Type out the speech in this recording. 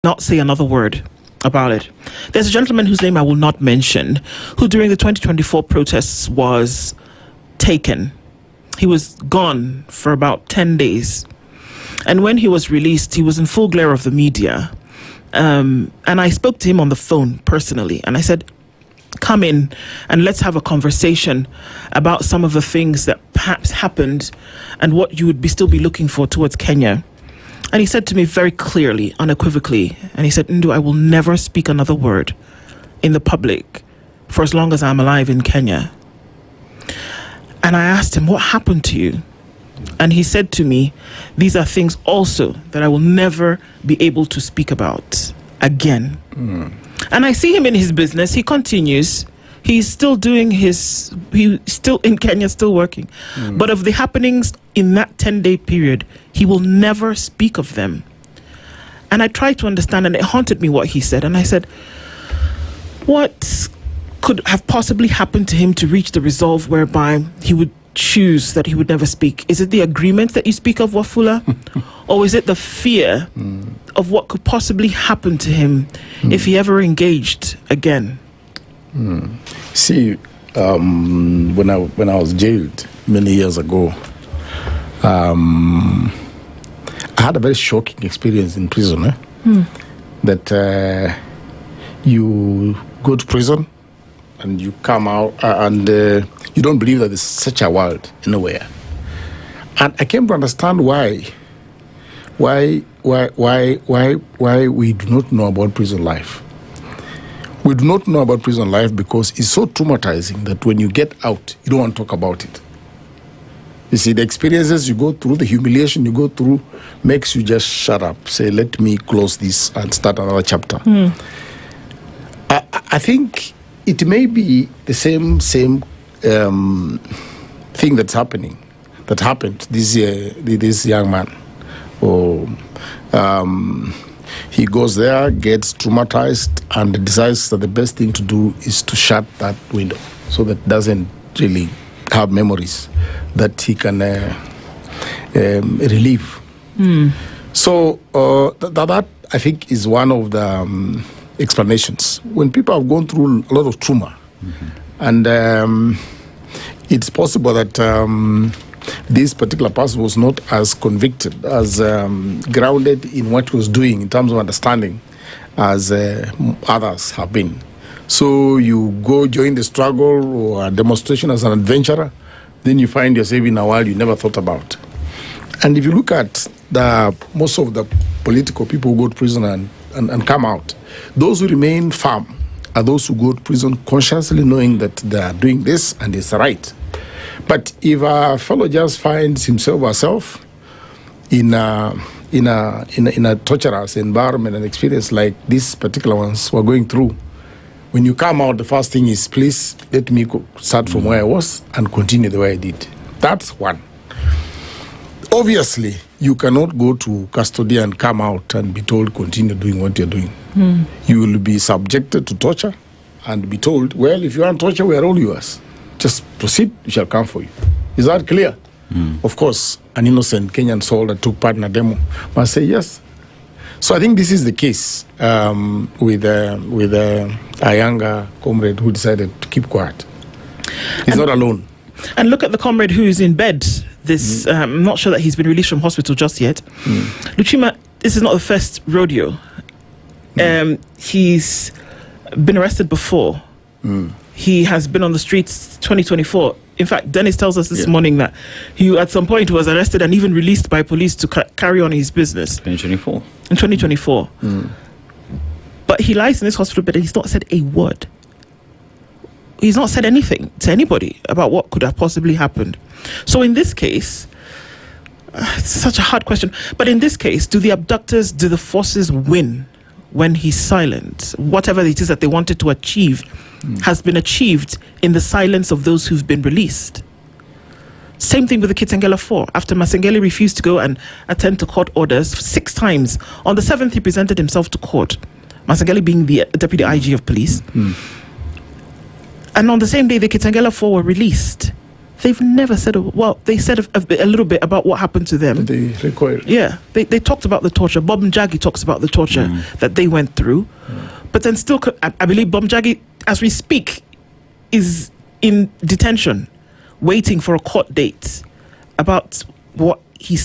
not say another word about it. There's a gentleman whose name I will not mention, who during the 2024 protests was taken. He was gone for about 10 days. And when he was released, he was in full glare of the media. And I spoke to him on the phone personally, and I said, come in and let's have a conversation about some of the things that perhaps happened and what you would still be looking for towards Kenya. And he said to me very clearly, unequivocally, and he said, Ndu, I will never speak another word in the public for as long as I'm alive in Kenya. And I asked him, what happened to you? And he said to me, these are things also that I will never be able to speak about again. And I see him in his business. He continues. He's still doing he's still in Kenya, still working. But of the happenings in that 10-day period, he will never speak of them. And I tried to understand, and it haunted me what he said. And I said, what could have possibly happened to him to reach the resolve whereby he would choose that he would never speak? Is it the agreement that you speak of, Wafula? Or is it the fear of what could possibly happen to him if he ever engaged again? See, when I was jailed many years ago, I had a very shocking experience in prison. That you go to prison and you come out and you don't believe that there's such a world anywhere. And I came to understand why we do not know about prison life. We do not know about prison life because it's so traumatizing that when you get out, you don't want to talk about it. You see, the experiences you go through, the humiliation you go through, makes you just shut up, say, let me close this and start another chapter. I think it may be the same thing that happened this young man. He goes there, gets traumatized, and decides that the best thing to do is to shut that window so that doesn't really have memories that he can relieve. So that I think is one of the explanations. When people have gone through a lot of trauma, and it's possible that this particular person was not as convicted, as grounded in what he was doing in terms of understanding as others have been. So you go join the struggle or a demonstration as an adventurer, then you find yourself in a world you never thought about. And if you look at most of the political people who go to prison and come out, those who remain firm are those who go to prison consciously knowing that they are doing this and it's right. But if a fellow just finds himself or herself in a torturous environment and experience like these particular ones we're going through, when you come out, the first thing is, please let me start from where I was and continue the way I did. That's one. Obviously, you cannot go to custody and come out and be told, continue doing what you're doing. You will be subjected to torture and be told, well, if you want torture, we are all yours. Just proceed, we shall come for you. Is that clear? Of course, an innocent Kenyan soul that took part in a demo must say yes. So I think this is the case with a younger comrade who decided to keep quiet. He's not alone. And look at the comrade who is in bed. I'm not sure that he's been released from hospital just yet. Luchima, this is not the first rodeo. He's been arrested before. He has been on the streets 2024. In fact, Dennis tells us this morning that he at some point was arrested and even released by police to carry on his business. 2024. In 2024. But he lies in this hospital bed and he's not said a word. He's not said anything to anybody about what could have possibly happened. So in this case, it's such a hard question. But in this case, do the forces win when he's silent? Whatever it is that they wanted to achieve has been achieved in the silence of those who've been released. Same thing with the Kitengela 4. After Masengeli refused to go and attend to court orders 6 times, on the 7th he presented himself to court, Masengeli being the deputy IG of police. And on the same day, the Kitengela 4 were released they've never said, they said a little bit about what happened to them. They recoiled. Yeah, they talked about the torture. Bob Njagi talks about the torture that they went through. But then still, I believe Bob Njagi, as we speak, is in detention, waiting for a court date about what